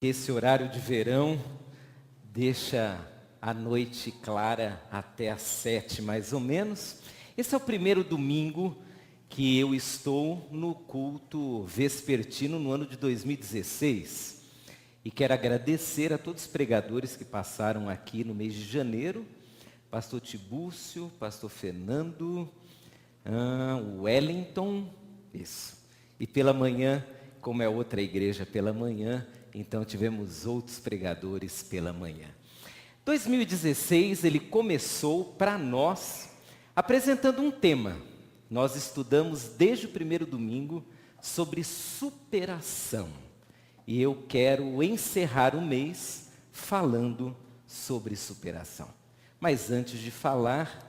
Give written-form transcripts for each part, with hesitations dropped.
Esse horário de verão deixa a noite clara até às 7, mais ou menos. Esse é o primeiro domingo que eu estou no culto vespertino no ano de 2016. E quero agradecer a todos os pregadores que passaram aqui no mês de janeiro. Pastor Tibúcio, Pastor Fernando, o Wellington, isso. E pela manhã, como é outra igreja pela manhã, então tivemos outros pregadores pela manhã. 2016 ele começou para nós apresentando um tema. Nós estudamos desde o primeiro domingo sobre superação. E eu quero encerrar o mês falando sobre superação. Mas antes de falar,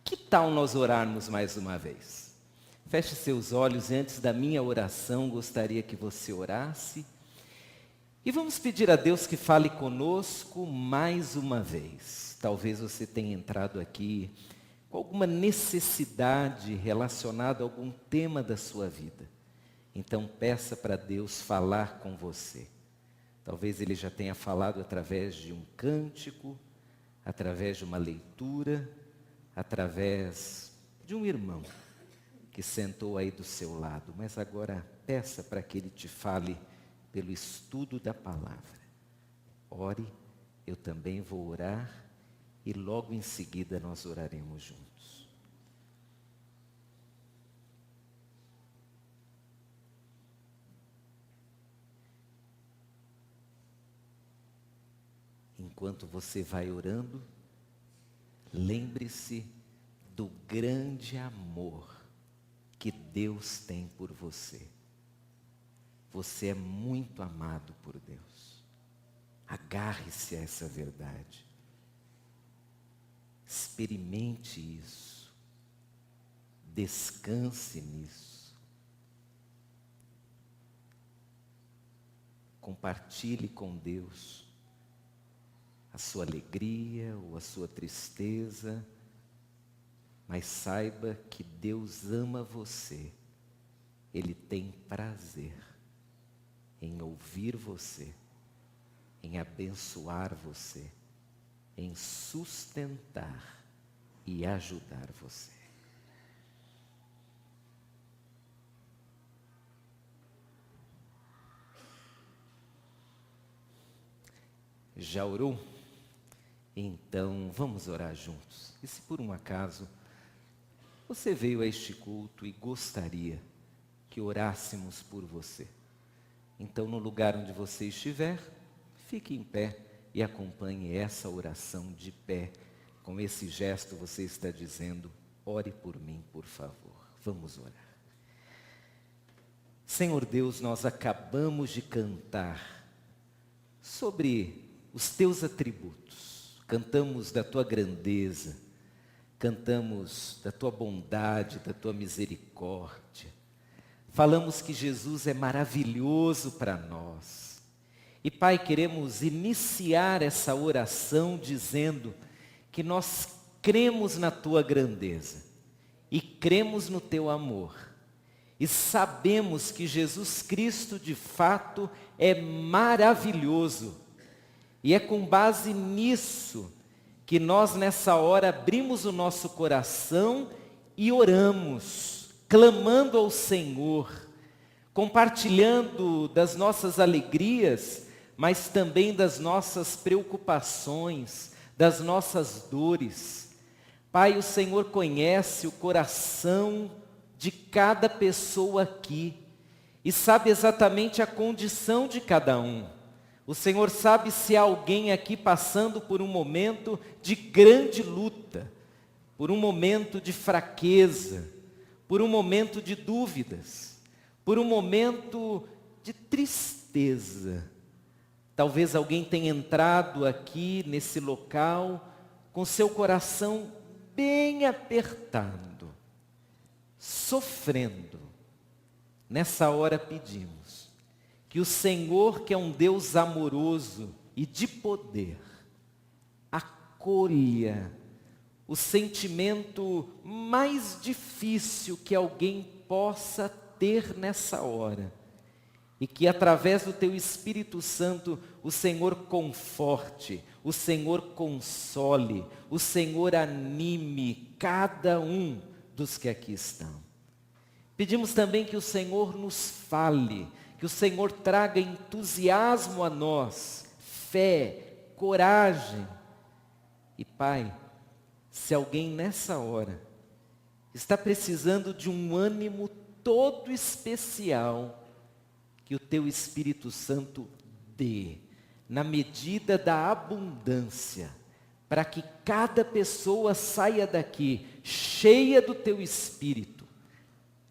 que tal nós orarmos mais uma vez? Feche seus olhos e antes da minha oração, gostaria que você orasse. E vamos pedir a Deus que fale conosco mais uma vez. Talvez você tenha entrado aqui com alguma necessidade relacionada a algum tema da sua vida. Então peça para Deus falar com você. Talvez Ele já tenha falado através de um cântico, através de uma leitura, através de um irmão que sentou aí do seu lado. Mas agora peça para que Ele te fale pelo estudo da palavra. Ore, eu também vou orar e logo em seguida nós oraremos juntos. Enquanto você vai orando, lembre-se do grande amor que Deus tem por você. Você é muito amado por Deus. Agarre-se a essa verdade. Experimente isso. Descanse nisso. Compartilhe com Deus a sua alegria ou a sua tristeza, mas saiba que Deus ama você. Ele tem prazer em ouvir você, em abençoar você, em sustentar e ajudar você. Já orou? Então vamos orar juntos. E se por um acaso você veio a este culto e gostaria que orássemos por você, então, no lugar onde você estiver, fique em pé e acompanhe essa oração de pé. Com esse gesto você está dizendo, ore por mim, por favor. Vamos orar. Senhor Deus, nós acabamos de cantar sobre os teus atributos. Cantamos da tua grandeza, cantamos da tua bondade, da tua misericórdia. Falamos que Jesus é maravilhoso para nós. E Pai, queremos iniciar essa oração dizendo que nós cremos na tua grandeza e cremos no teu amor. E sabemos que Jesus Cristo de fato é maravilhoso. E é com base nisso que nós nessa hora abrimos o nosso coração e oramos, clamando ao Senhor, compartilhando das nossas alegrias, mas também das nossas preocupações, das nossas dores. Pai, o Senhor conhece o coração de cada pessoa aqui e sabe exatamente a condição de cada um. O Senhor sabe se há alguém aqui passando por um momento de grande luta, por um momento de fraqueza, por um momento de dúvidas, por um momento de tristeza. Talvez alguém tenha entrado aqui nesse local com seu coração bem apertado, sofrendo. Nessa hora pedimos que o Senhor, que é um Deus amoroso e de poder, acolha o sentimento mais difícil que alguém possa ter nessa hora. E que através do teu Espírito Santo o Senhor conforte, o Senhor console, o Senhor anime cada um dos que aqui estão. Pedimos também que o Senhor nos fale, que o Senhor traga entusiasmo a nós, fé, coragem. E Pai, se alguém nessa hora está precisando de um ânimo todo especial, que o teu Espírito Santo dê, na medida da abundância, para que cada pessoa saia daqui cheia do teu Espírito,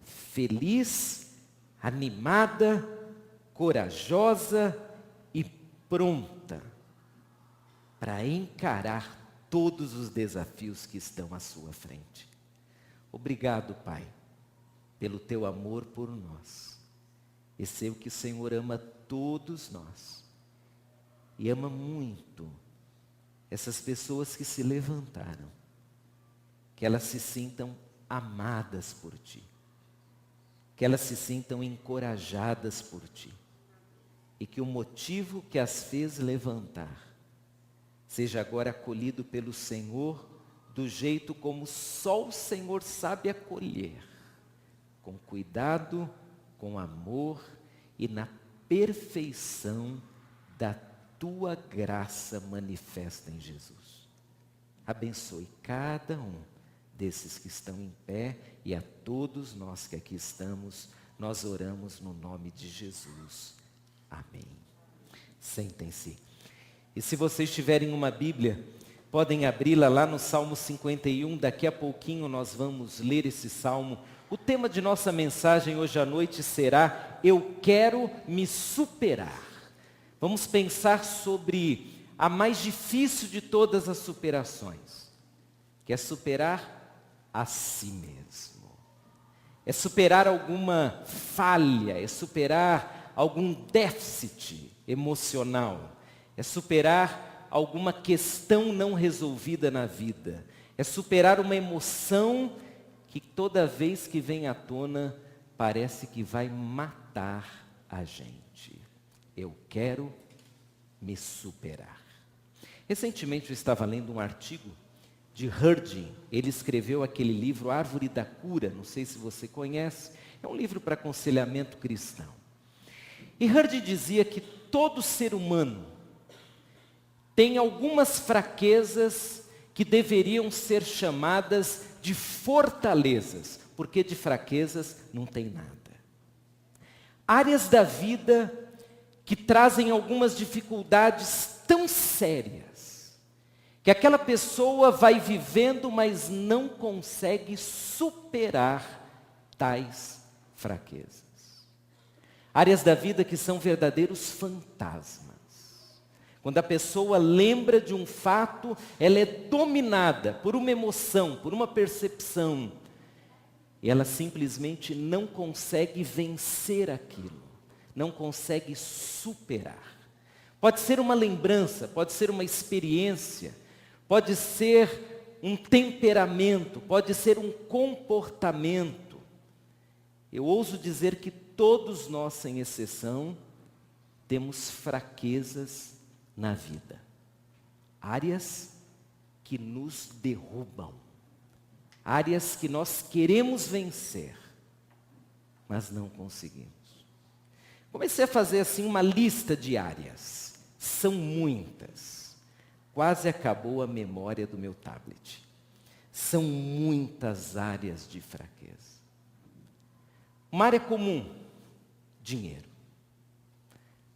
feliz, animada, corajosa e pronta para encarar todos os desafios que estão à sua frente. Obrigado, Pai, pelo teu amor por nós. E sei que o Senhor ama todos nós. E ama muito essas pessoas que se levantaram. Que elas se sintam amadas por Ti. Que elas se sintam encorajadas por Ti. E que o motivo que as fez levantar seja agora acolhido pelo Senhor do jeito como só o Senhor sabe acolher. Com cuidado, com amor e na perfeição da Tua graça manifesta em Jesus. Abençoe cada um desses que estão em pé e a todos nós que aqui estamos, nós oramos no nome de Jesus. Amém. Sentem-se. E se vocês tiverem uma Bíblia, podem abri-la lá no Salmo 51, daqui a pouquinho nós vamos ler esse Salmo. O tema de nossa mensagem hoje à noite será: Eu quero me superar. Vamos pensar sobre a mais difícil de todas as superações, que é superar a si mesmo. É superar alguma falha, é superar algum déficit emocional, é superar alguma questão não resolvida na vida, é superar uma emoção que toda vez que vem à tona, parece que vai matar a gente. Eu quero me superar. Recentemente eu estava lendo um artigo de Hurd. Ele escreveu aquele livro Árvore da Cura, não sei se você conhece, é um livro para aconselhamento cristão. E Hurd dizia que todo ser humano tem algumas fraquezas que deveriam ser chamadas de fortalezas, porque de fraquezas não tem nada. Áreas da vida que trazem algumas dificuldades tão sérias, que aquela pessoa vai vivendo, mas não consegue superar tais fraquezas. Áreas da vida que são verdadeiros fantasmas. Quando a pessoa lembra de um fato, ela é dominada por uma emoção, por uma percepção. E ela simplesmente não consegue vencer aquilo, não consegue superar. Pode ser uma lembrança, pode ser uma experiência, pode ser um temperamento, pode ser um comportamento. Eu ouso dizer que todos nós, sem exceção, temos fraquezas na vida, áreas que nos derrubam, áreas que nós queremos vencer, mas não conseguimos. Comecei a fazer assim uma lista de áreas, são muitas, quase acabou a memória do meu tablet. São muitas áreas de fraqueza. Uma área comum, dinheiro.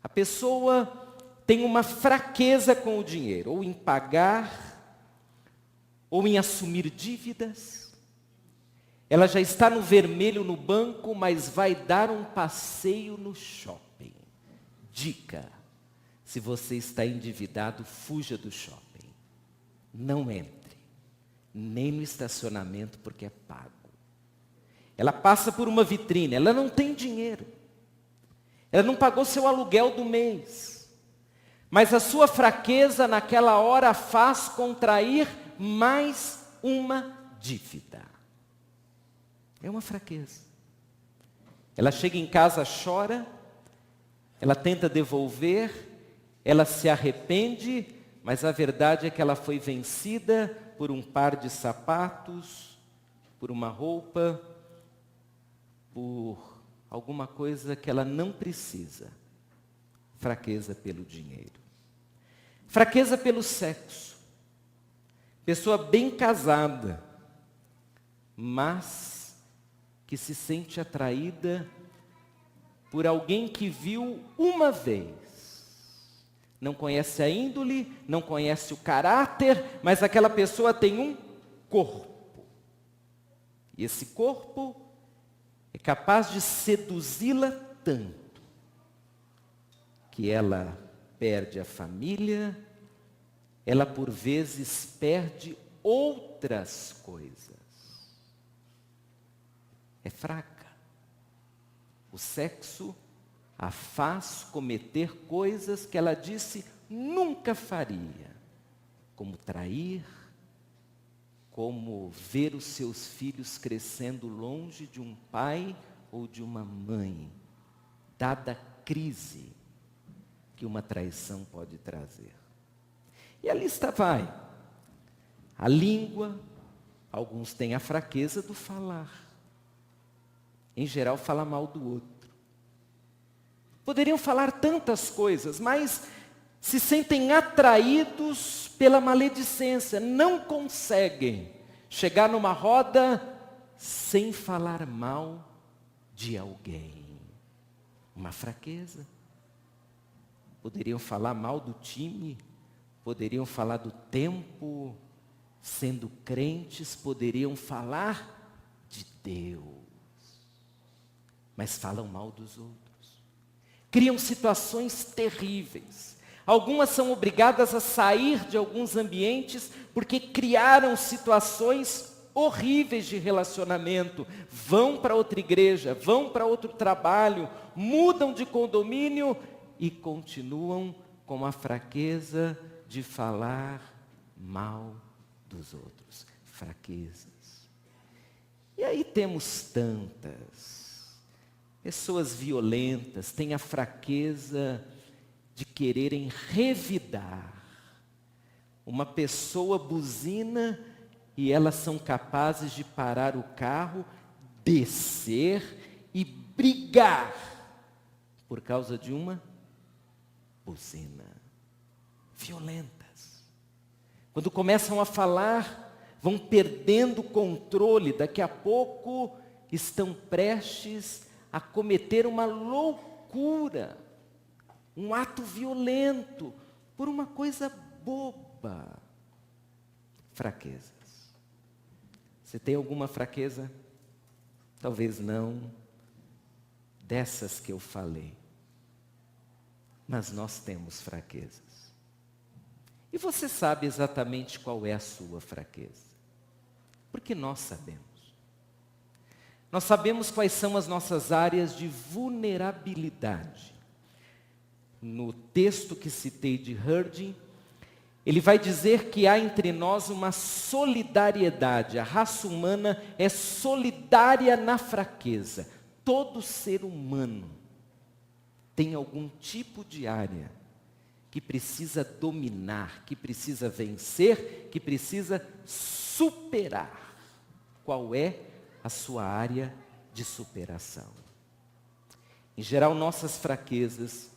A pessoa tem uma fraqueza com o dinheiro, ou em pagar, ou em assumir dívidas. Ela já está no vermelho no banco, mas vai dar um passeio no shopping. Dica: se você está endividado, fuja do shopping. Não entre, nem no estacionamento, porque é pago. Ela passa por uma vitrine, ela não tem dinheiro. Ela não pagou seu aluguel do mês. Mas a sua fraqueza naquela hora faz contrair mais uma dívida. É uma fraqueza. Ela chega em casa, chora, Ela tenta devolver, ela se arrepende, mas a verdade é que ela foi vencida por um par de sapatos, por uma roupa, por alguma coisa que ela não precisa. Fraqueza pelo dinheiro. Fraqueza pelo sexo. Pessoa bem casada, mas que se sente atraída por alguém que viu uma vez. Não conhece a índole, não conhece o caráter, mas aquela pessoa tem um corpo. E esse corpo é capaz de seduzi-la tanto que ela perde a família, ela por vezes perde outras coisas. É fraca. O sexo a faz cometer coisas que ela disse nunca faria, como trair, como ver os seus filhos crescendo longe de um pai ou de uma mãe, dada a crise que uma traição pode trazer. E a lista vai. A língua, alguns têm a fraqueza do falar. Em geral, fala mal do outro. Poderiam falar tantas coisas, mas se sentem atraídos pela maledicência. Não conseguem chegar numa roda sem falar mal de alguém. Uma fraqueza. Poderiam falar mal do time, poderiam falar do tempo, sendo crentes, poderiam falar de Deus. Mas falam mal dos outros. Criam situações terríveis. Algumas são obrigadas a sair de alguns ambientes porque criaram situações horríveis de relacionamento. Vão para outra igreja, vão para outro trabalho, mudam de condomínio e continuam com a fraqueza de falar mal dos outros. Fraquezas. E aí temos tantas. Pessoas violentas têm a fraqueza de quererem revidar. Uma pessoa buzina e elas são capazes de parar o carro, descer e brigar por causa de uma buzina. Violentas. Quando começam a falar, vão perdendo o controle. Daqui a pouco estão prestes a cometer uma loucura, um ato violento, por uma coisa boba. Fraquezas. Você tem alguma fraqueza? Talvez não, dessas que eu falei. Mas nós temos fraquezas. E você sabe exatamente qual é a sua fraqueza. Porque nós sabemos. Nós sabemos quais são as nossas áreas de vulnerabilidade. No texto que citei de Hurd, ele vai dizer que há entre nós uma solidariedade. A raça humana é solidária na fraqueza. Todo ser humano tem algum tipo de área que precisa dominar, que precisa vencer, que precisa superar. Qual é a sua área de superação? Em geral, nossas fraquezas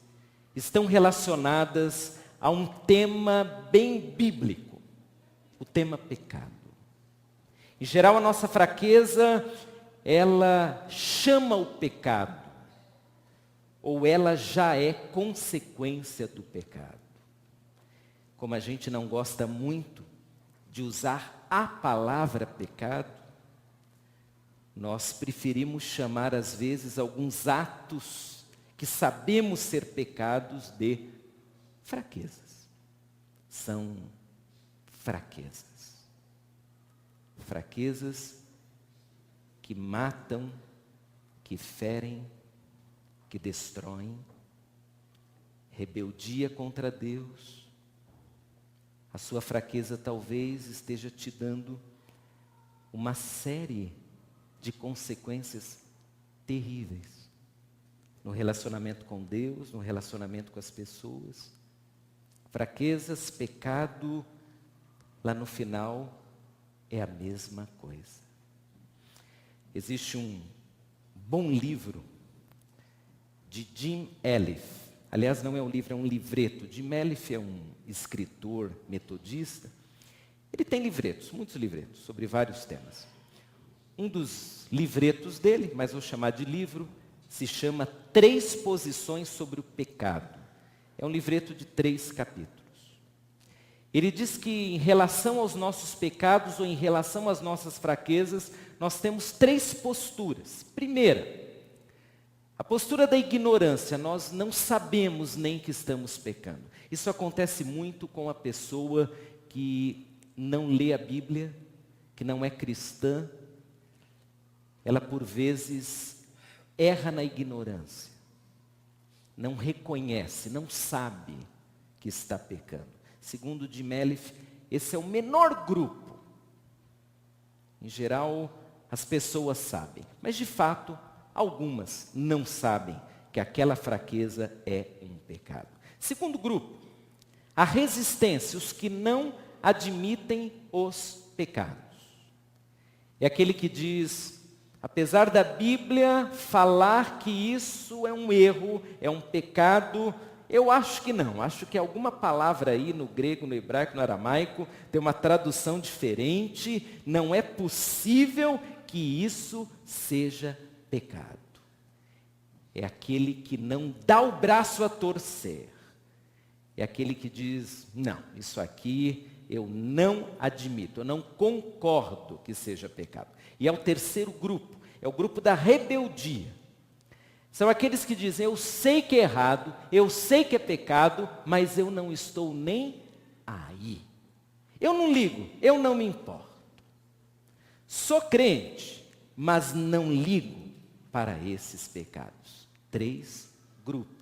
estão relacionadas a um tema bem bíblico, o tema pecado. Em geral, a nossa fraqueza, ela chama o pecado, ou ela já é consequência do pecado. Como a gente não gosta muito de usar a palavra pecado, nós preferimos chamar às vezes alguns atos que sabemos ser pecados de fraquezas. São fraquezas. Fraquezas que matam, que ferem, que destroem. Rebeldia contra Deus. A sua fraqueza talvez esteja te dando uma série de consequências terríveis. no relacionamento com Deus, no relacionamento com as pessoas. Fraquezas, pecado, lá no final é a mesma coisa. Existe um bom livro de Jim Elliff. Aliás, não é um livro, é um livreto. Jim Elliff é um escritor metodista. Ele tem livretos, muitos livretos, sobre vários temas. Um dos livretos dele, mas vou chamar de livro, se chama 3 Posições sobre o Pecado. É um livreto de 3 capítulos. Ele diz que em relação aos nossos pecados ou em relação às nossas fraquezas, nós temos 3 posturas. Primeira, a postura da ignorância, nós não sabemos nem que estamos pecando. Isso acontece muito com a pessoa que não lê a Bíblia, que não é cristã. Ela por vezes erra na ignorância, não reconhece, não sabe que está pecando. Segundo Jim Elliff, esse é o menor grupo. Em geral, as pessoas sabem, mas de fato, algumas não sabem que aquela fraqueza é um pecado. Segundo grupo, a resistência, os que não admitem os pecados. É aquele que diz, apesar da Bíblia falar que isso é um erro, é um pecado, eu acho que não. Acho que alguma palavra aí no grego, no hebraico, no aramaico, tem uma tradução diferente. Não é possível que isso seja pecado. É aquele que não dá o braço a torcer. É aquele que diz, não, isso aqui eu não admito, eu não concordo que seja pecado. E é o terceiro grupo, é o grupo da rebeldia. São aqueles que dizem, eu sei que é errado, eu sei que é pecado, mas eu não estou nem aí. Eu não ligo, eu não me importo. Sou crente, mas não ligo para esses pecados. 3 grupos.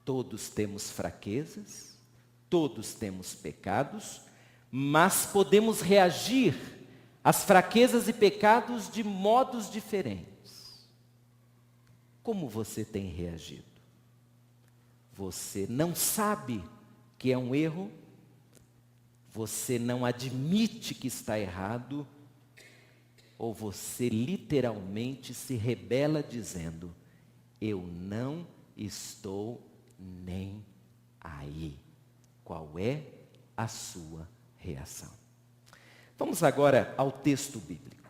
Todos temos fraquezas, todos temos pecados, mas podemos reagir às fraquezas e pecados de modos diferentes. Como você tem reagido? Você não sabe que é um erro? Você não admite que está errado? Ou você literalmente se rebela dizendo, eu não estou nem aí? Qual é a sua reação? Vamos agora ao texto bíblico.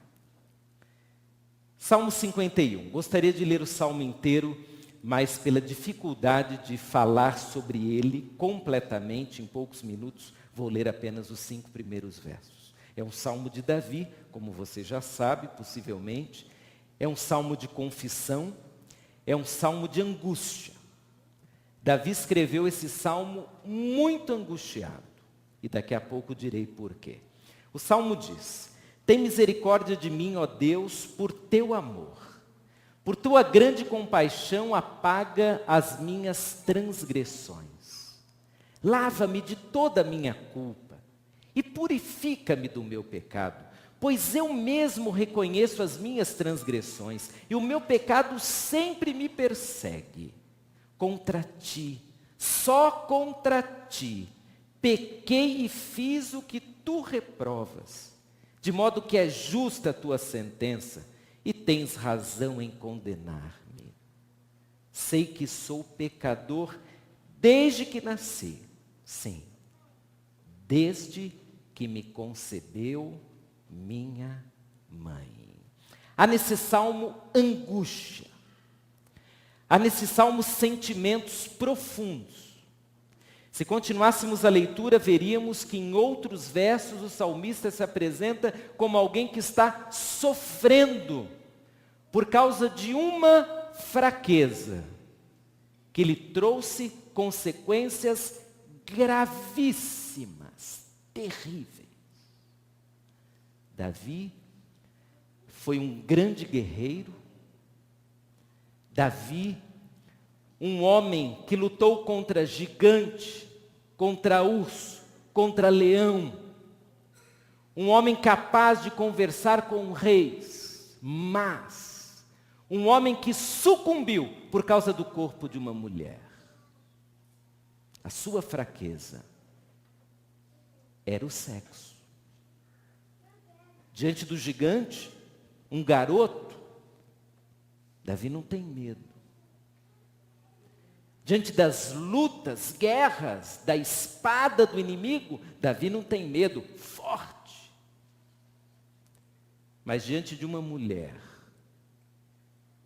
Salmo 51. Gostaria de ler o salmo inteiro, mas pela dificuldade de falar sobre ele completamente em poucos minutos, vou ler apenas os 5 primeiros versos. É um salmo de Davi, como você já sabe, possivelmente. É um salmo de confissão, é um salmo de angústia. Davi escreveu esse salmo muito angustiado, e daqui a pouco direi por quê. O salmo diz, tem misericórdia de mim, ó Deus, por teu amor. Por tua grande compaixão, apaga as minhas transgressões. Lava-me de toda a minha culpa e purifica-me do meu pecado, pois eu mesmo reconheço as minhas transgressões e o meu pecado sempre me persegue. Contra ti, só contra ti, pequei e fiz o que tu reprovas. De modo que é justa a tua sentença, e tens razão em condenar-me. Sei que sou pecador desde que nasci, sim, desde que me concebeu minha mãe. Há nesse salmo angústia, há nesse salmo sentimentos profundos. Se continuássemos a leitura, veríamos que em outros versos o salmista se apresenta como alguém que está sofrendo por causa de uma fraqueza que lhe trouxe consequências gravíssimas, terríveis. Davi foi um grande guerreiro. Davi, um homem que lutou contra gigante, contra urso, contra leão. Um homem capaz de conversar com reis, mas Um homem que sucumbiu por causa do corpo de uma mulher. A sua fraqueza era o sexo. Diante do gigante, um garoto, Davi não tem medo. Diante das lutas, guerras, da espada do inimigo, Davi não tem medo, forte. Mas diante de uma mulher,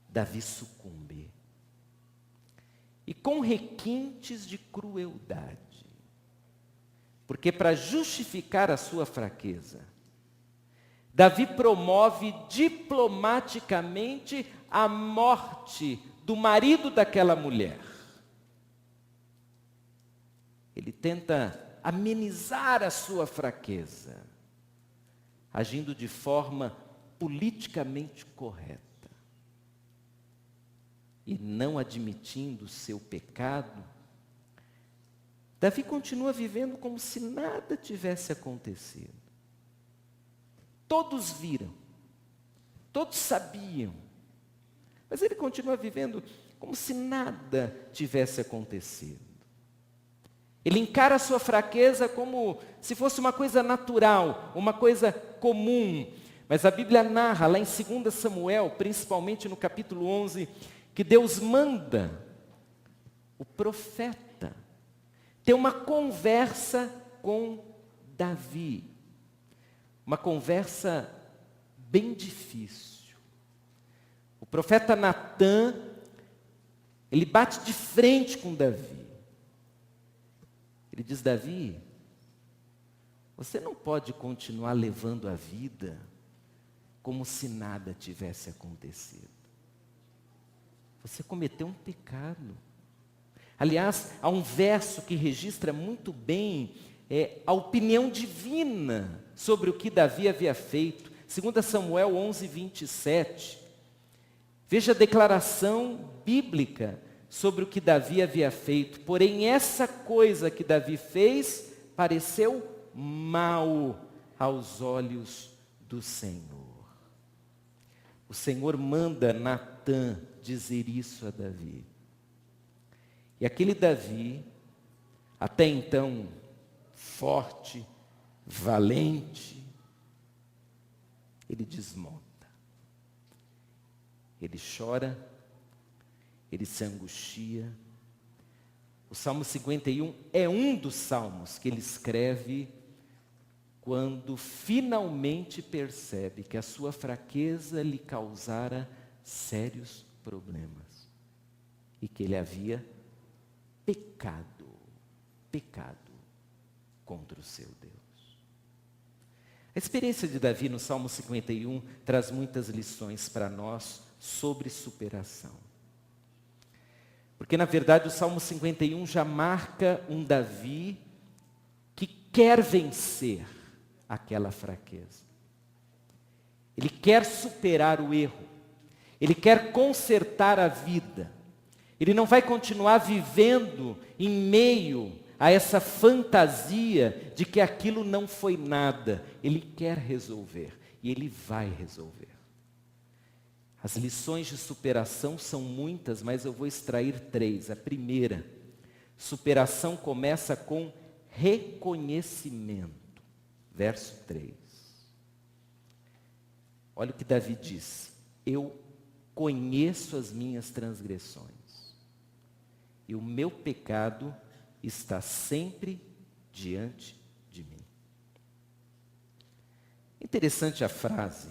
Davi sucumbe. E com requintes de crueldade. Porque para justificar a sua fraqueza, Davi promove diplomaticamente a morte do marido daquela mulher. Ele tenta amenizar a sua fraqueza, agindo de forma politicamente correta. E não admitindo o seu pecado, Davi continua vivendo como se nada tivesse acontecido. Todos viram, todos sabiam, mas ele continua vivendo como se nada tivesse acontecido. Ele encara a sua fraqueza como se fosse uma coisa natural, uma coisa comum. Mas a Bíblia narra lá em 2 Samuel, principalmente no capítulo 11, que Deus manda o profeta ter uma conversa com Davi. Uma conversa bem difícil. O profeta Natã, ele bate de frente com Davi. Ele diz: Davi, você não pode continuar levando a vida como se nada tivesse acontecido. Você cometeu um pecado. Aliás, há um verso que registra muito bem a opinião divina sobre o que Davi havia feito. 2 Samuel 11, 27. Veja a declaração bíblica sobre o que Davi havia feito. Porém, essa coisa que Davi fez pareceu mal aos olhos do Senhor. O Senhor manda Natã dizer isso a Davi. E aquele Davi, até então forte, valente, ele desmonta. Ele chora, ele se angustia. O Salmo 51 é um dos salmos que ele escreve quando finalmente percebe que a sua fraqueza lhe causara sérios problemas e que ele havia pecado contra o seu Deus. A experiência de Davi no Salmo 51 traz muitas lições para nós sobre superação. Porque, na verdade, o Salmo 51 já marca um Davi que quer vencer aquela fraqueza. Ele quer superar o erro. Ele quer consertar a vida. Ele não vai continuar vivendo em meio a essa fantasia de que aquilo não foi nada. Ele quer resolver e ele vai resolver. As lições de superação são muitas, mas eu vou extrair 3. A primeira, superação começa com reconhecimento. Verso 3. Olha o que Davi diz: eu conheço as minhas transgressões e o meu pecado está sempre diante de mim. Interessante a frase,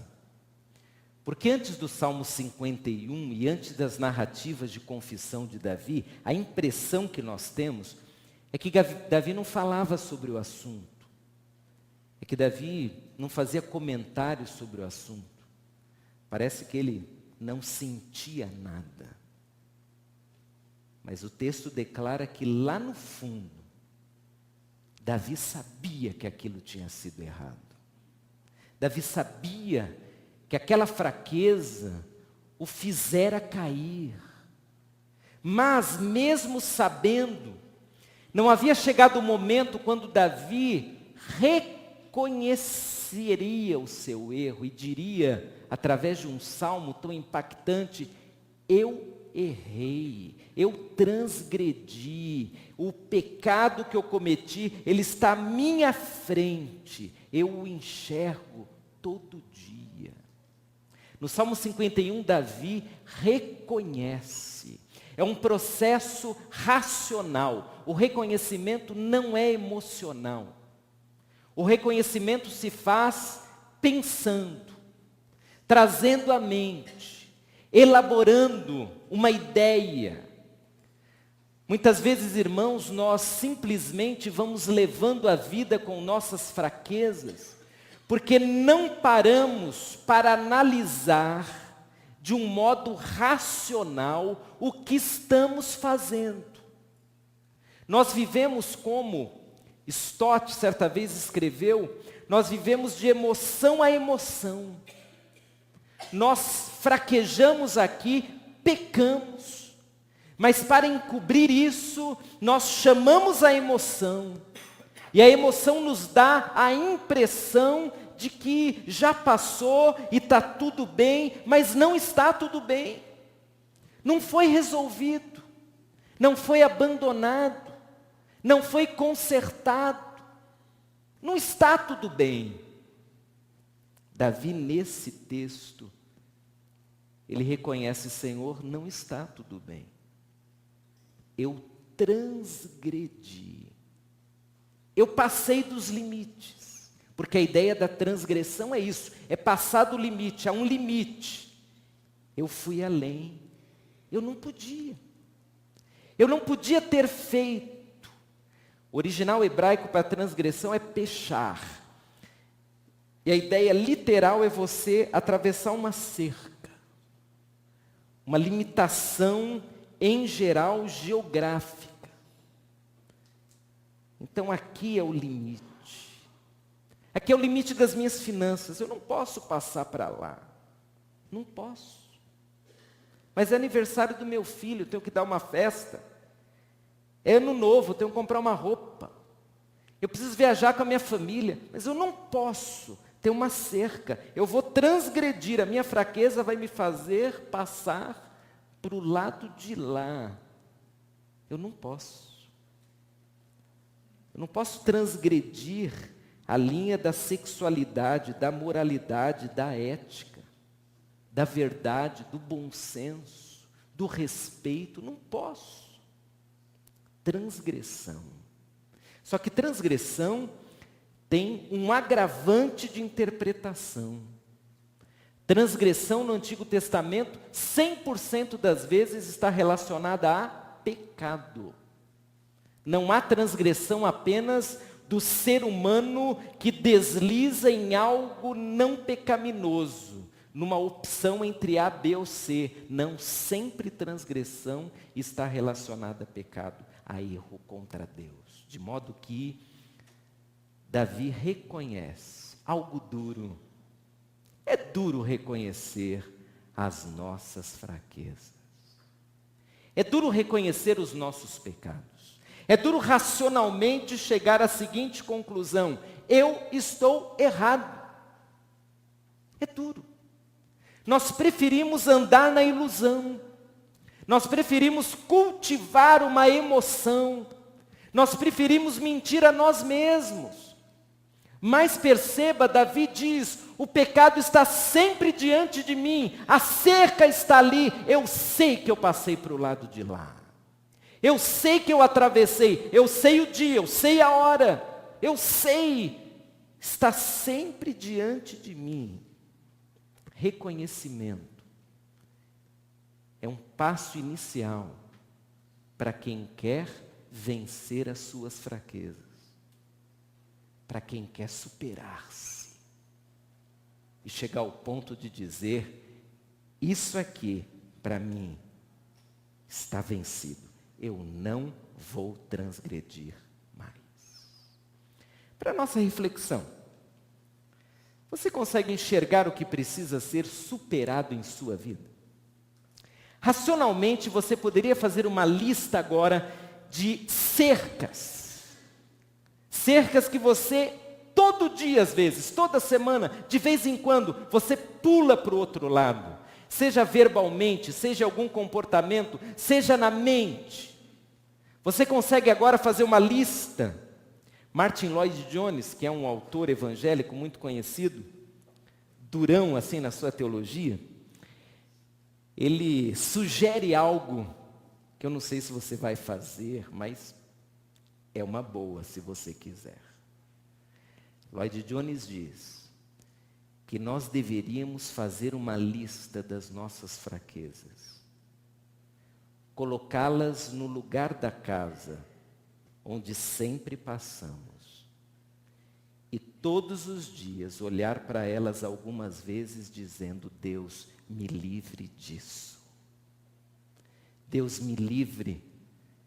porque antes do Salmo 51 e antes das narrativas de confissão de Davi, a impressão que nós temos é que Davi não falava sobre o assunto, é que Davi não fazia comentários sobre o assunto. Parece que ele não sentia nada. Mas o texto declara que lá no fundo, Davi sabia que aquilo tinha sido errado. Davi sabia que aquela fraqueza o fizera cair. Mas mesmo sabendo, não havia chegado o momento quando Davi reconheceu reconheceria o seu erro e diria, através de um salmo tão impactante: eu errei, eu transgredi, o pecado que eu cometi, ele está à minha frente, eu o enxergo todo dia. No Salmo 51, Davi reconhece. É um processo racional. O reconhecimento não é emocional. O reconhecimento se faz pensando, trazendo à mente, elaborando uma ideia. Muitas vezes, irmãos, nós simplesmente vamos levando a vida com nossas fraquezas, porque não paramos para analisar de um modo racional o que estamos fazendo. Nós vivemos, como Stott certa vez escreveu, nós vivemos de emoção a emoção. Nós fraquejamos aqui, pecamos, mas para encobrir isso, nós chamamos a emoção, e a emoção nos dá a impressão de que já passou e está tudo bem, mas não está tudo bem. Não foi resolvido, não foi abandonado, não foi consertado, não está tudo bem. Davi, nesse texto, ele reconhece: Senhor, não está tudo bem. Eu transgredi. Eu passei dos limites. Porque a ideia da transgressão é isso, é passar do limite, há um limite. Eu fui além. Eu não podia. Eu não podia ter feito. O original hebraico para transgressão é pechar. E a ideia literal é você atravessar uma cerca. Uma limitação, em geral, geográfica. Então aqui é o limite. Aqui é o limite das minhas finanças. Eu não posso passar para lá. Não posso. Mas é aniversário do meu filho, eu tenho que dar uma festa. É ano novo, eu tenho que comprar uma roupa. Eu preciso viajar com a minha família, mas eu não posso ter uma cerca. Eu vou transgredir, a minha fraqueza vai me fazer passar para o lado de lá. Eu não posso. Eu não posso transgredir a linha da sexualidade, da moralidade, da ética, da verdade, do bom senso, do respeito. Não posso. Transgressão. Só que transgressão tem um agravante de interpretação. Transgressão no Antigo Testamento, 100% das vezes está relacionada a pecado. Não há transgressão apenas do ser humano que desliza em algo não pecaminoso, numa opção entre A, B ou C. Não, sempre transgressão está relacionada a pecado, a erro contra Deus. De modo que Davi reconhece algo duro. É duro reconhecer as nossas fraquezas. É duro reconhecer os nossos pecados. É duro racionalmente chegar à seguinte conclusão: eu estou errado. É duro. Nós preferimos andar na ilusão. Nós preferimos cultivar uma emoção. Nós preferimos mentir a nós mesmos. Mas perceba, Davi diz: o pecado está sempre diante de mim, a cerca está ali, eu sei que eu passei para o lado de lá. Eu sei que eu atravessei, eu sei o dia, eu sei a hora, eu sei, está sempre diante de mim. Reconhecimento é um passo inicial para quem quer vencer as suas fraquezas, para quem quer superar-se e chegar ao ponto de dizer: isso aqui, para mim, está vencido. Eu não vou transgredir mais. Para nossa reflexão, você consegue enxergar o que precisa ser superado em sua vida? Racionalmente, você poderia fazer uma lista agora de cercas. Cercas que você todo dia às vezes, toda semana, de vez em quando, você pula para o outro lado. Seja verbalmente, seja algum comportamento, seja na mente. Você consegue agora fazer uma lista. Martin Lloyd Jones, que é um autor evangélico muito conhecido, durão assim na sua teologia, ele sugere algo que eu não sei se você vai fazer, mas é uma boa se você quiser. Lloyd Jones diz que nós deveríamos fazer uma lista das nossas fraquezas, colocá-las no lugar da casa onde sempre passamos e todos os dias olhar para elas algumas vezes dizendo: Deus, me livre disso. Deus, me livre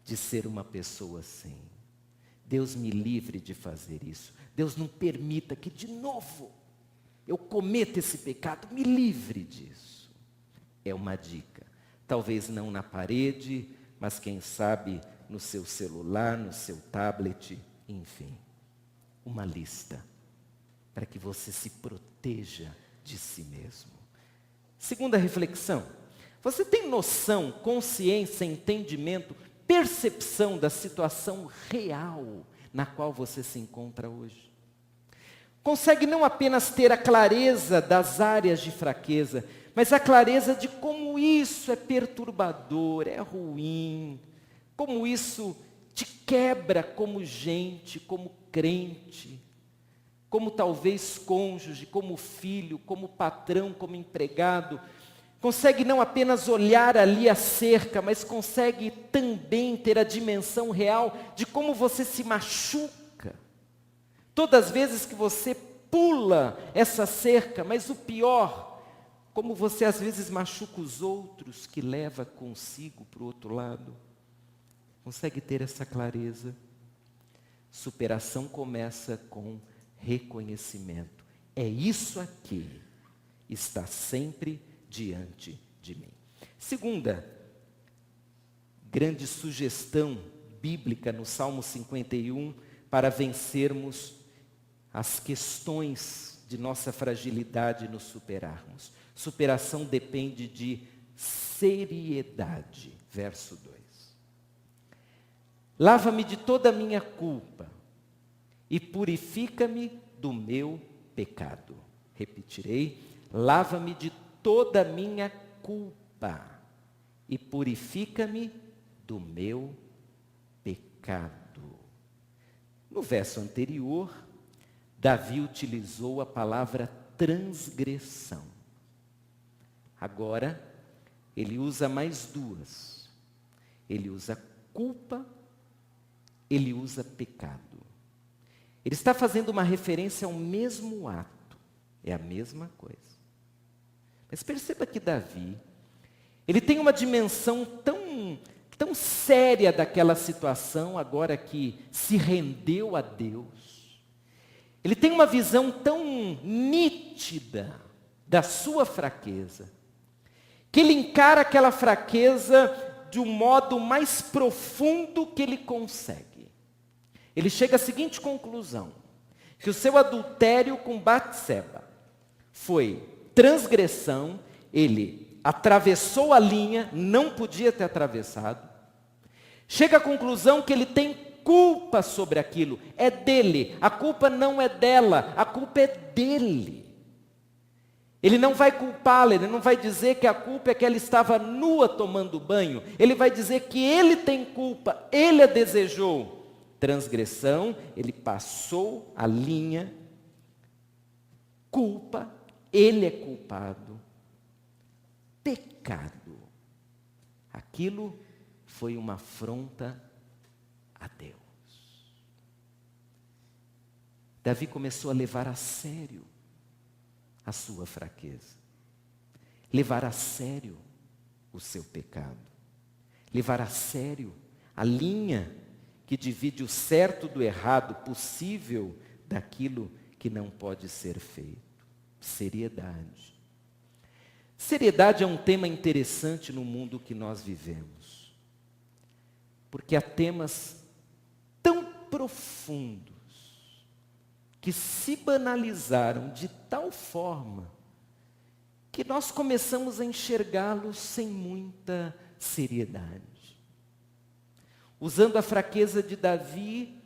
de ser uma pessoa assim. Deus, me livre de fazer isso. Deus, não permita que de novo eu cometa esse pecado. Me livre disso. É uma dica. Talvez não na parede, mas quem sabe no seu celular, no seu tablet, enfim. Uma lista para que você se proteja de si mesmo. Segunda reflexão. Você tem noção, consciência, entendimento, percepção da situação real na qual você se encontra hoje? Consegue não apenas ter a clareza das áreas de fraqueza, mas a clareza de como isso é perturbador, é ruim, como isso te quebra como gente, como crente, como talvez cônjuge, como filho, como patrão, como empregado. Consegue não apenas olhar ali a cerca, mas consegue também ter a dimensão real de como você se machuca. Todas as vezes que você pula essa cerca, mas o pior, como você às vezes machuca os outros que leva consigo para o outro lado. Consegue ter essa clareza? Superação começa com reconhecimento. É isso aqui, está sempre diante de mim. Segunda grande sugestão bíblica no Salmo 51 para vencermos as questões de nossa fragilidade e nos superarmos. Superação depende de seriedade. Verso 2. Lava-me de toda a minha culpa e purifica-me do meu pecado. Repetirei. Lava-me de toda a minha culpa e purifica-me do meu pecado. No verso anterior, Davi utilizou a palavra transgressão. Agora, ele usa mais duas. Ele usa culpa, ele usa pecado. Ele está fazendo uma referência ao mesmo ato. É a mesma coisa. Mas perceba que Davi, ele tem uma dimensão tão séria daquela situação, agora que se rendeu a Deus. Ele tem uma visão tão nítida da sua fraqueza, que ele encara aquela fraqueza de um modo mais profundo que ele consegue. Ele chega à seguinte conclusão: que o seu adultério com Batseba foi transgressão, ele atravessou a linha, não podia ter atravessado. Chega à conclusão que ele tem culpa sobre aquilo, é dele, a culpa não é dela, a culpa é dele. Ele não vai culpá-la, ele não vai dizer que a culpa é que ela estava nua tomando banho, ele vai dizer que ele tem culpa, ele a desejou. Transgressão, ele passou a linha, culpa, ele é culpado. Pecado, aquilo foi uma afronta a Deus. Davi começou a levar a sério a sua fraqueza, levar a sério o seu pecado, levar a sério a linha que divide o certo do errado, possível daquilo que não pode ser feito. Seriedade. Seriedade é um tema interessante no mundo que nós vivemos, porque há temas tão profundos, que se banalizaram de tal forma que nós começamos a enxergá-los sem muita seriedade. Usando a fraqueza de Davi,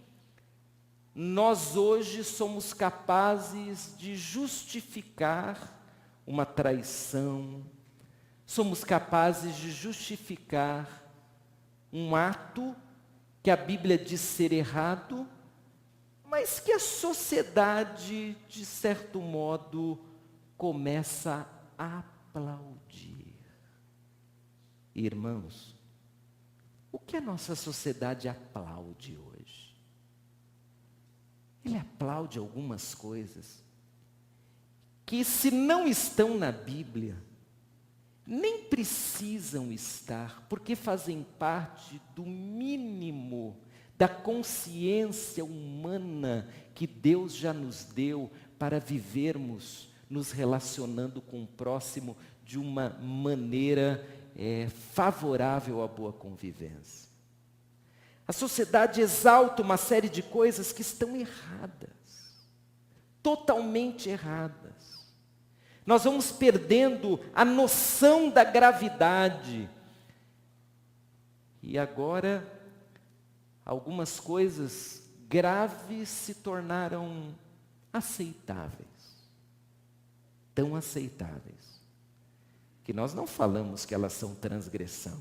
nós hoje somos capazes de justificar uma traição, somos capazes de justificar um ato que a Bíblia diz ser errado, mas que a sociedade, de certo modo, começa a aplaudir. Irmãos, o que a nossa sociedade aplaude hoje? Ele aplaude algumas coisas que, se não estão na Bíblia, nem precisam estar, porque fazem parte do mínimo da consciência humana que Deus já nos deu para vivermos nos relacionando com o próximo de uma maneira favorável à boa convivência. A sociedade exalta uma série de coisas que estão erradas, totalmente erradas. Nós vamos perdendo a noção da gravidade. E agora, algumas coisas graves se tornaram aceitáveis. Tão aceitáveis, que nós não falamos que elas são transgressão,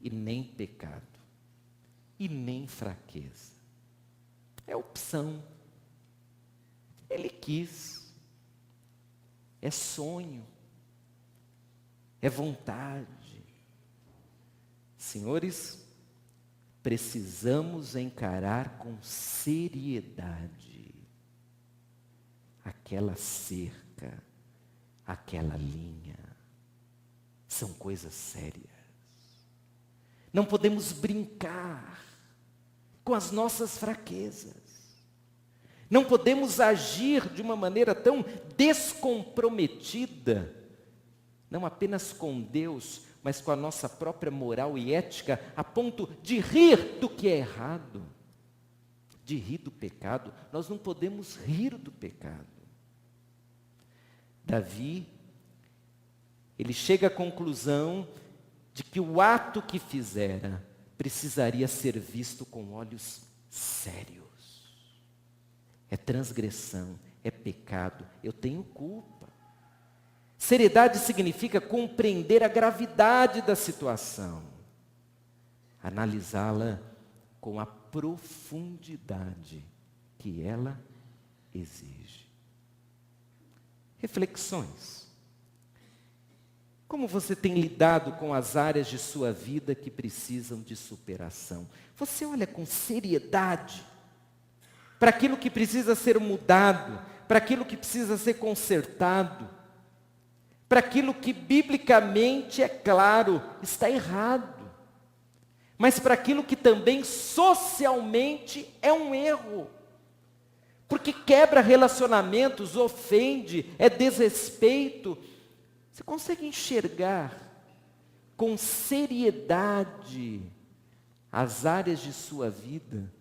e nem pecado, e nem fraqueza. É opção. Ele quis. É sonho. É vontade. Senhores, precisamos encarar com seriedade aquela cerca, aquela linha. São coisas sérias. Não podemos brincar com as nossas fraquezas. Não podemos agir de uma maneira tão descomprometida, não apenas com Deus, mas com a nossa própria moral e ética, a ponto de rir do que é errado, de rir do pecado. Nós não podemos rir do pecado. Davi, ele chega à conclusão de que o ato que fizera precisaria ser visto com olhos sérios. É transgressão, é pecado, eu tenho culpa. Seriedade significa compreender a gravidade da situação, analisá-la com a profundidade que ela exige. Reflexões. Como você tem lidado com as áreas de sua vida que precisam de superação? Você olha com seriedade para aquilo que precisa ser mudado, para aquilo que precisa ser consertado, para aquilo que biblicamente, é claro, está errado, mas para aquilo que também socialmente é um erro, porque quebra relacionamentos, ofende, é desrespeito. Você consegue enxergar com seriedade as áreas de sua vida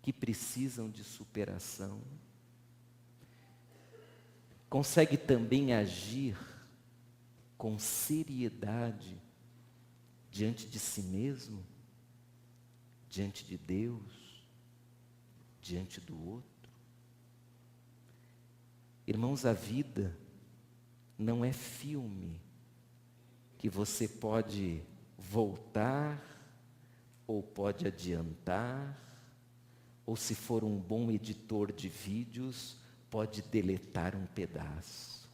que precisam de superação? Consegue também agir com seriedade diante de si mesmo, diante de Deus, diante do outro? Irmãos, a vida não é filme que você pode voltar ou pode adiantar, ou se for um bom editor de vídeos, pode deletar um pedaço.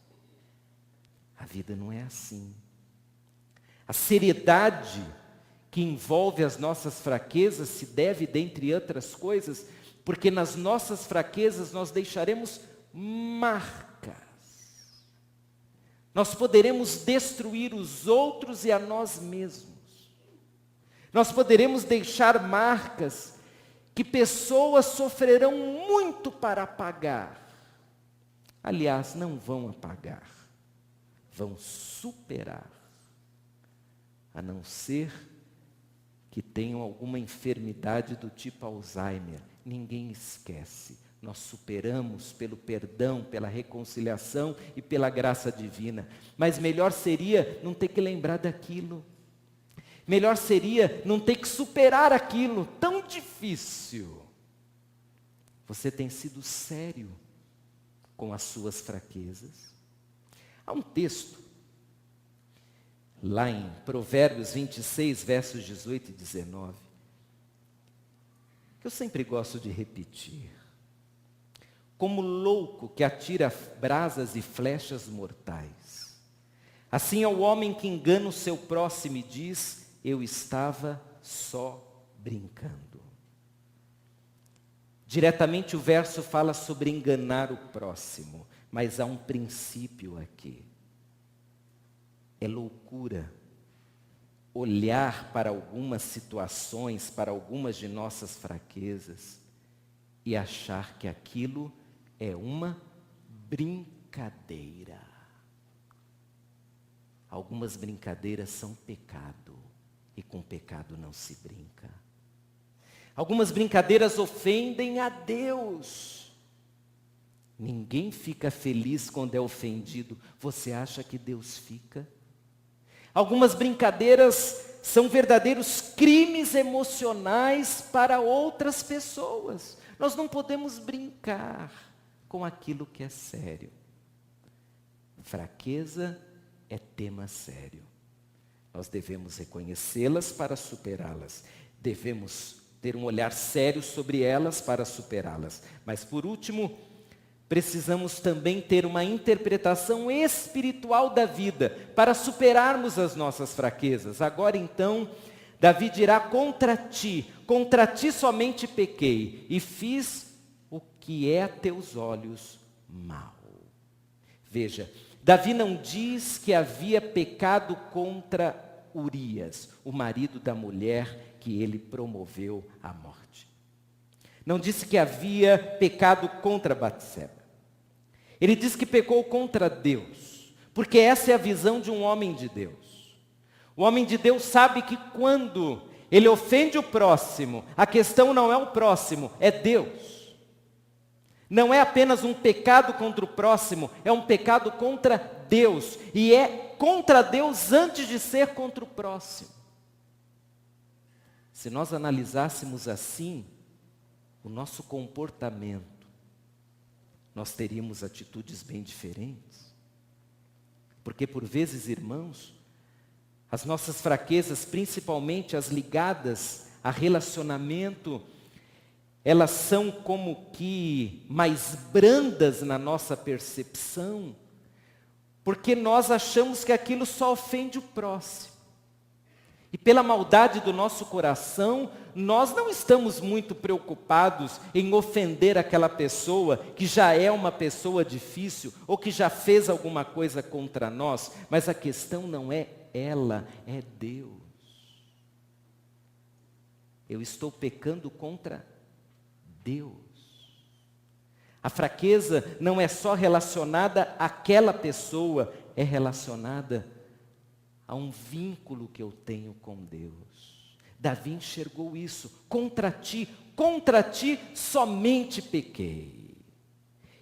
A vida não é assim. A seriedade que envolve as nossas fraquezas se deve, dentre outras coisas, porque nas nossas fraquezas nós deixaremos marcas. Nós poderemos destruir os outros e a nós mesmos. Nós poderemos deixar marcas que pessoas sofrerão muito para apagar. Aliás, não vão apagar, vão superar. A não ser que tenham alguma enfermidade do tipo Alzheimer. Ninguém esquece, nós superamos pelo perdão, pela reconciliação e pela graça divina. Mas melhor seria não ter que lembrar daquilo. Melhor seria não ter que superar aquilo tão difícil. Você tem sido sério com as suas fraquezas? Há um texto, lá em Provérbios 26, versos 18 e 19, que eu sempre gosto de repetir. Como louco que atira brasas e flechas mortais, assim é o homem que engana o seu próximo e diz: eu estava só brincando. Diretamente o verso fala sobre enganar o próximo, mas há um princípio aqui. É loucura olhar para algumas situações, para algumas de nossas fraquezas e achar que aquilo é uma brincadeira. Algumas brincadeiras são pecado, e com pecado não se brinca. Algumas brincadeiras ofendem a Deus. Ninguém fica feliz quando é ofendido. Você acha que Deus fica? Algumas brincadeiras são verdadeiros crimes emocionais para outras pessoas. Nós não podemos brincar com aquilo que é sério. Fraqueza é tema sério. Nós devemos reconhecê-las para superá-las. Devemos ter um olhar sério sobre elas para superá-las. Mas, por último, precisamos também ter uma interpretação espiritual da vida para superarmos as nossas fraquezas. Agora, então, Davi dirá: contra ti somente pequei e fiz o que é a teus olhos mal. Veja, Davi não diz que havia pecado contra Urias, o marido da mulher que ele promoveu à morte. Não disse que havia pecado contra Batseba. Ele diz que pecou contra Deus, porque essa é a visão de um homem de Deus. O homem de Deus sabe que quando ele ofende o próximo, a questão não é o próximo, é Deus. Não é apenas um pecado contra o próximo, é um pecado contra Deus. E é contra Deus antes de ser contra o próximo. Se nós analisássemos assim o nosso comportamento, nós teríamos atitudes bem diferentes. Porque por vezes, irmãos, as nossas fraquezas, principalmente as ligadas a relacionamento, elas são como que mais brandas na nossa percepção, porque nós achamos que aquilo só ofende o próximo. E pela maldade do nosso coração, nós não estamos muito preocupados em ofender aquela pessoa que já é uma pessoa difícil ou que já fez alguma coisa contra nós, mas a questão não é ela, é Deus. Eu estou pecando contra Deus. A fraqueza não é só relacionada àquela pessoa, é relacionada a um vínculo que eu tenho com Deus. Davi enxergou isso. Contra ti somente pequei.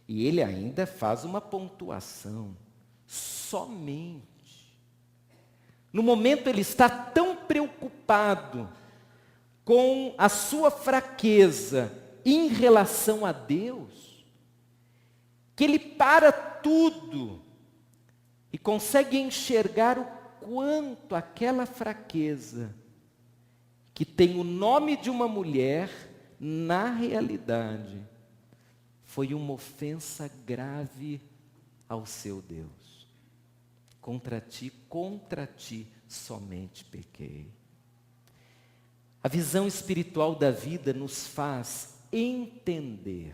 E ele ainda faz uma pontuação. Somente. No momento ele está tão preocupado com a sua fraqueza em relação a Deus, que ele para tudo e consegue enxergar o quanto aquela fraqueza, que tem o nome de uma mulher, na realidade, foi uma ofensa grave ao seu Deus. Contra ti somente pequei. A visão espiritual da vida nos faz entender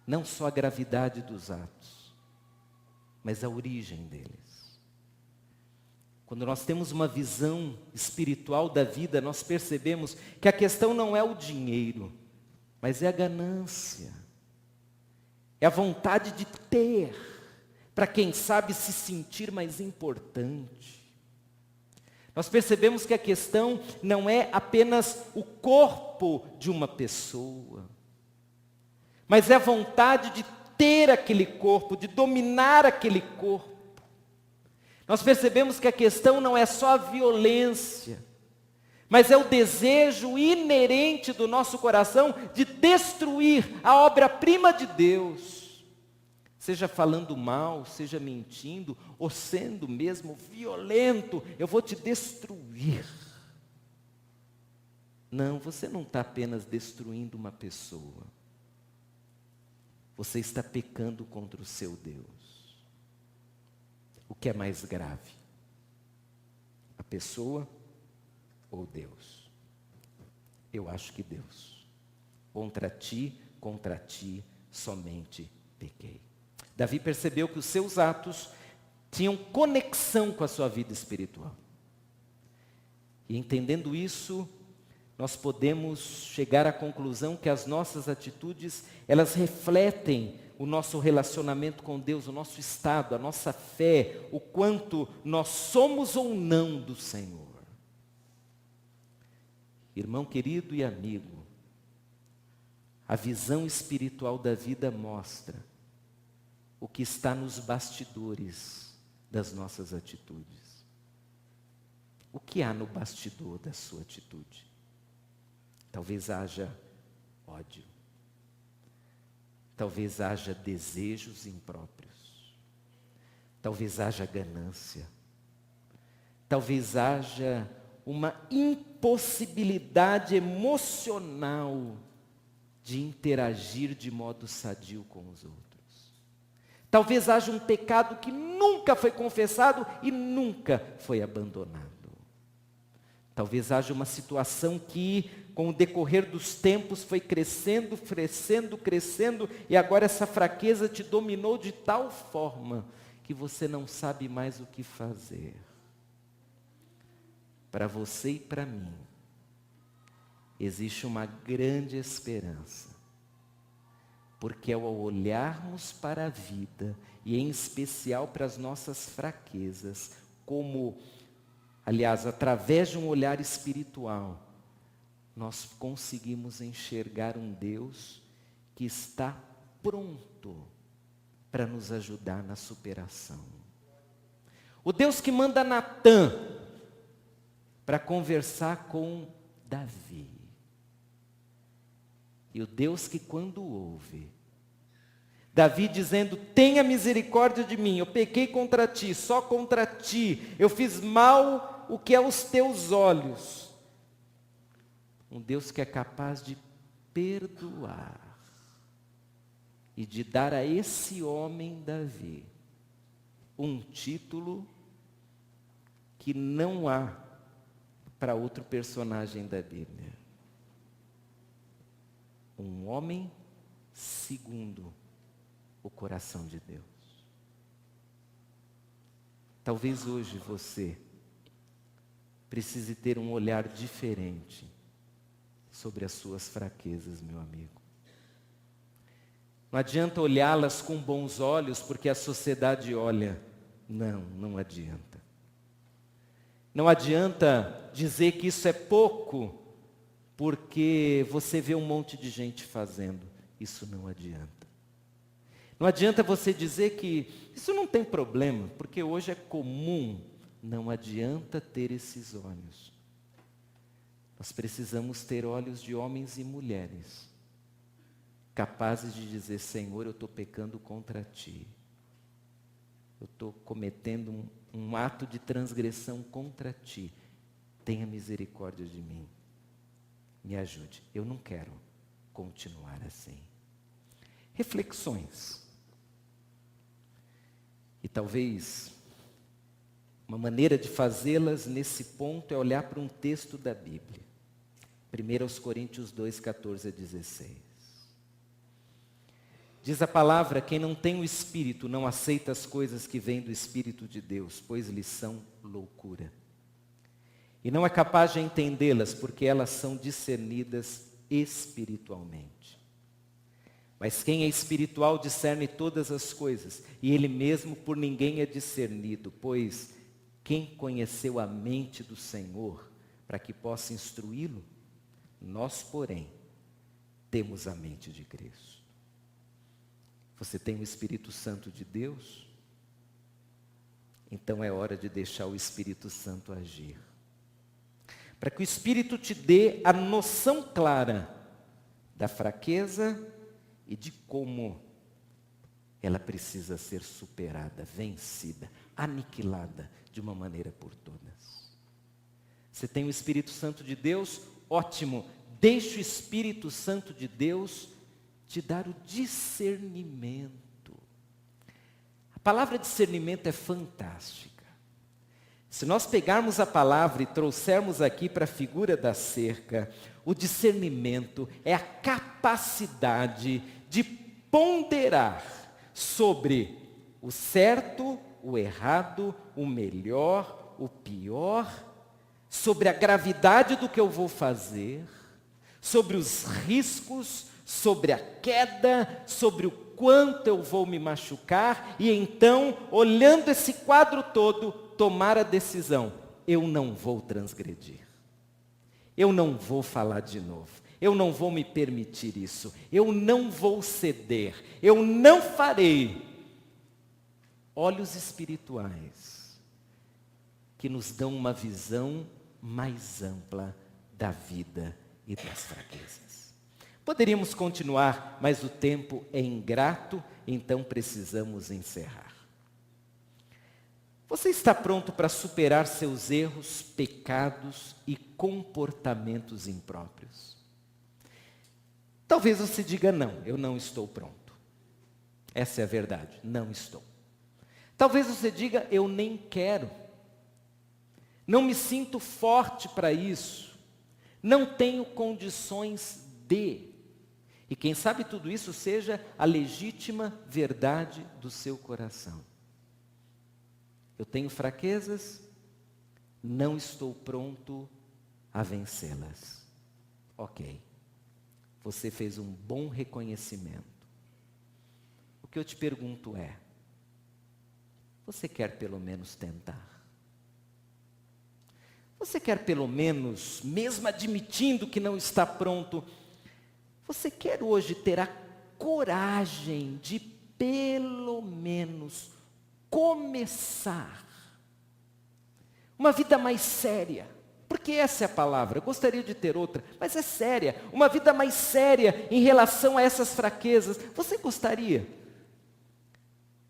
não só a gravidade dos atos, mas a origem deles. Quando nós temos uma visão espiritual da vida, nós percebemos que a questão não é o dinheiro, mas é a ganância. É a vontade de ter, para quem sabe se sentir mais importante. Nós percebemos que a questão não é apenas o corpo de uma pessoa, mas é a vontade de ter aquele corpo, de dominar aquele corpo. Nós percebemos que a questão não é só a violência, mas é o desejo inerente do nosso coração de destruir a obra-prima de Deus. Seja falando mal, seja mentindo, ou sendo mesmo violento, eu vou te destruir. Não, você não está apenas destruindo uma pessoa. Você está pecando contra o seu Deus. O que é mais grave? A pessoa ou Deus? Eu acho que Deus. Contra ti, somente pequei. Davi percebeu que os seus atos tinham conexão com a sua vida espiritual. E entendendo isso, nós podemos chegar à conclusão que as nossas atitudes, elas refletem o nosso relacionamento com Deus, o nosso estado, a nossa fé, o quanto nós somos ou não do Senhor. Irmão querido e amigo, a visão espiritual da vida mostra o que está nos bastidores das nossas atitudes. O que há no bastidor da sua atitude? Talvez haja ódio. Talvez haja desejos impróprios. Talvez haja ganância. Talvez haja uma impossibilidade emocional de interagir de modo sadio com os outros. Talvez haja um pecado que nunca foi confessado e nunca foi abandonado. Talvez haja uma situação que, com o decorrer dos tempos, foi crescendo, e agora essa fraqueza te dominou de tal forma que você não sabe mais o que fazer. Para você e para mim, existe uma grande esperança, porque ao olharmos para a vida, e em especial para as nossas fraquezas, aliás, através de um olhar espiritual, nós conseguimos enxergar um Deus que está pronto para nos ajudar na superação. O Deus que manda Natã para conversar com Davi. E o Deus que quando ouve, Davi dizendo, tenha misericórdia de mim, eu pequei contra ti, só contra ti, eu fiz mal o que é aos teus olhos. Um Deus que é capaz de perdoar e de dar a esse homem Davi um título que não há para outro personagem da Bíblia. Um homem segundo o coração de Deus. Talvez hoje você precise ter um olhar diferente sobre as suas fraquezas, meu amigo. Não adianta olhá-las com bons olhos, porque a sociedade olha. Não adianta. Não adianta dizer que isso é pouco, porque você vê um monte de gente fazendo. Isso não adianta. Não adianta você dizer que isso não tem problema, porque hoje é comum. Não adianta ter esses olhos. Nós precisamos ter olhos de homens e mulheres, capazes de dizer, Senhor, eu estou pecando contra ti. Eu estou cometendo um ato de transgressão contra ti. Tenha misericórdia de mim. Me ajude. Eu não quero continuar assim. Reflexões. E talvez uma maneira de fazê-las nesse ponto é olhar para um texto da Bíblia. 1 Coríntios 2, 14 a 16. Diz a palavra, quem não tem o Espírito não aceita as coisas que vêm do Espírito de Deus, pois lhes são loucura. E não é capaz de entendê-las, porque elas são discernidas espiritualmente. Mas quem é espiritual discerne todas as coisas, e ele mesmo por ninguém é discernido, pois quem conheceu a mente do Senhor para que possa instruí-lo? Nós, porém, temos a mente de Cristo. Você tem o Espírito Santo de Deus? Então é hora de deixar o Espírito Santo agir. Para que o Espírito te dê a noção clara da fraqueza e de como ela precisa ser superada, vencida, aniquilada de uma maneira por todas. Você tem o Espírito Santo de Deus? Ótimo. Deixe o Espírito Santo de Deus te dar o discernimento. A palavra discernimento é fantástica. Se nós pegarmos a palavra e trouxermos aqui para a figura da cerca, o discernimento é a capacidade de ponderar sobre o certo, o errado, o melhor, o pior, sobre a gravidade do que eu vou fazer, sobre os riscos, sobre a queda, sobre o quanto eu vou me machucar, e então, olhando esse quadro todo, tomar a decisão: eu não vou transgredir, eu não vou falar de novo, eu não vou me permitir isso, eu não vou ceder, eu não farei. Olhos espirituais que nos dão uma visão mais ampla da vida e das fraquezas. Poderíamos continuar, mas o tempo é ingrato, então precisamos encerrar. Você está pronto para superar seus erros, pecados e comportamentos impróprios? Talvez você diga: não, eu não estou pronto. Essa é a verdade, não estou. Talvez você diga: eu nem quero. Não me sinto forte para isso. Não tenho condições de. E quem sabe tudo isso seja a legítima verdade do seu coração. Eu tenho fraquezas, não estou pronto a vencê-las. Ok. Você fez um bom reconhecimento. O que eu te pergunto é: você quer pelo menos tentar? Você quer pelo menos, mesmo admitindo que não está pronto, você quer hoje ter a coragem de pelo menos começar uma vida mais séria? Porque essa é a palavra. Eu gostaria de ter outra, mas é séria. Uma vida mais séria em relação a essas fraquezas. Você gostaria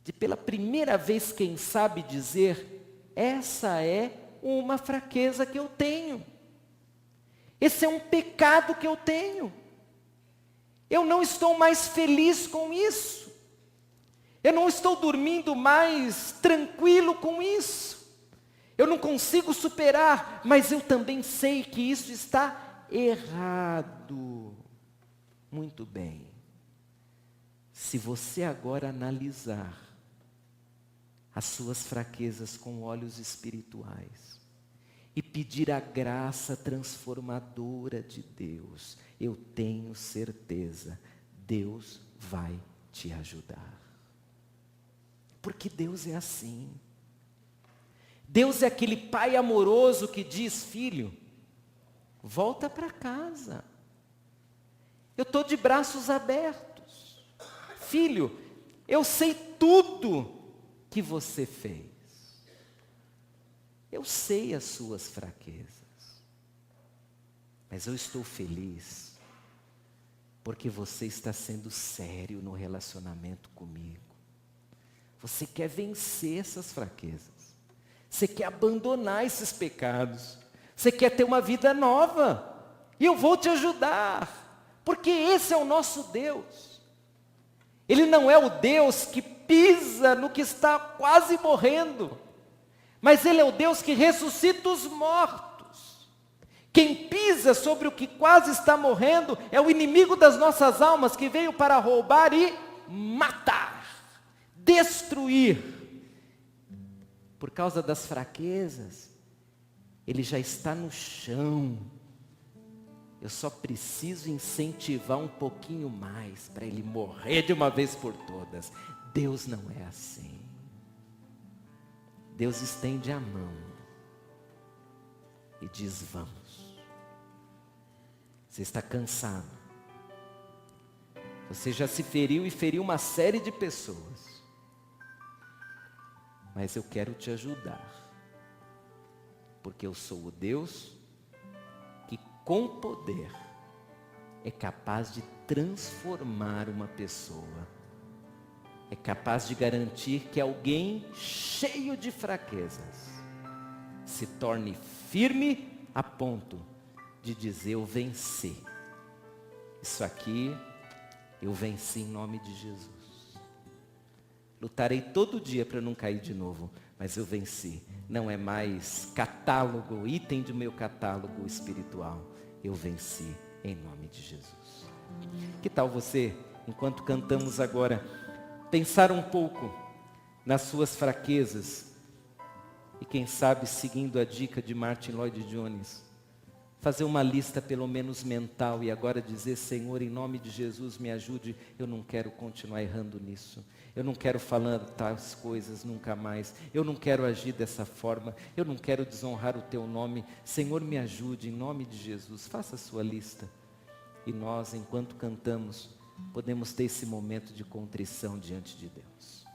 de, pela primeira vez, quem sabe, dizer: essa é uma fraqueza que eu tenho. Esse é um pecado que eu tenho. Eu não estou mais feliz com isso. Eu não estou dormindo mais tranquilo com isso. Eu não consigo superar, mas eu também sei que isso está errado. Muito bem. Se você agora analisar as suas fraquezas com olhos espirituais e pedir a graça transformadora de Deus, eu tenho certeza, Deus vai te ajudar. Porque Deus é assim. Deus é aquele pai amoroso que diz: filho, volta para casa. Eu estou de braços abertos. Filho, eu sei tudo que você fez. Eu sei as suas fraquezas. Mas eu estou feliz porque você está sendo sério no relacionamento comigo. Você quer vencer essas fraquezas. Você quer abandonar esses pecados. Você quer ter uma vida nova. E eu vou te ajudar. Porque esse é o nosso Deus. Ele não é o Deus que pisa no que está quase morrendo. Mas Ele é o Deus que ressuscita os mortos. Quem pisa sobre o que quase está morrendo é o inimigo das nossas almas, que veio para roubar e matar, destruir. Por causa das fraquezas, ele já está no chão. Eu só preciso incentivar um pouquinho mais para ele morrer de uma vez por todas. Deus não é assim. Deus estende a mão e diz: vamos. Você está cansado. Você já se feriu e feriu uma série de pessoas. Mas eu quero te ajudar. Porque eu sou o Deus que com poder é capaz de transformar uma pessoa. É capaz de garantir que alguém cheio de fraquezas se torne firme a ponto de dizer: eu venci. Isso aqui eu venci em nome de Jesus. Lutarei todo dia para não cair de novo, mas eu venci. Não é mais catálogo, item do meu catálogo espiritual. Eu venci em nome de Jesus. Que tal você, enquanto cantamos agora, pensar um pouco nas suas fraquezas e quem sabe, seguindo a dica de Martin Lloyd Jones, fazer uma lista pelo menos mental e agora dizer: Senhor, em nome de Jesus, me ajude, eu não quero continuar errando nisso. Eu não quero falar tais coisas nunca mais. Eu não quero agir dessa forma. Eu não quero desonrar o teu nome. Senhor, me ajude, em nome de Jesus. Faça a sua lista. E nós, enquanto cantamos, podemos ter esse momento de contrição diante de Deus.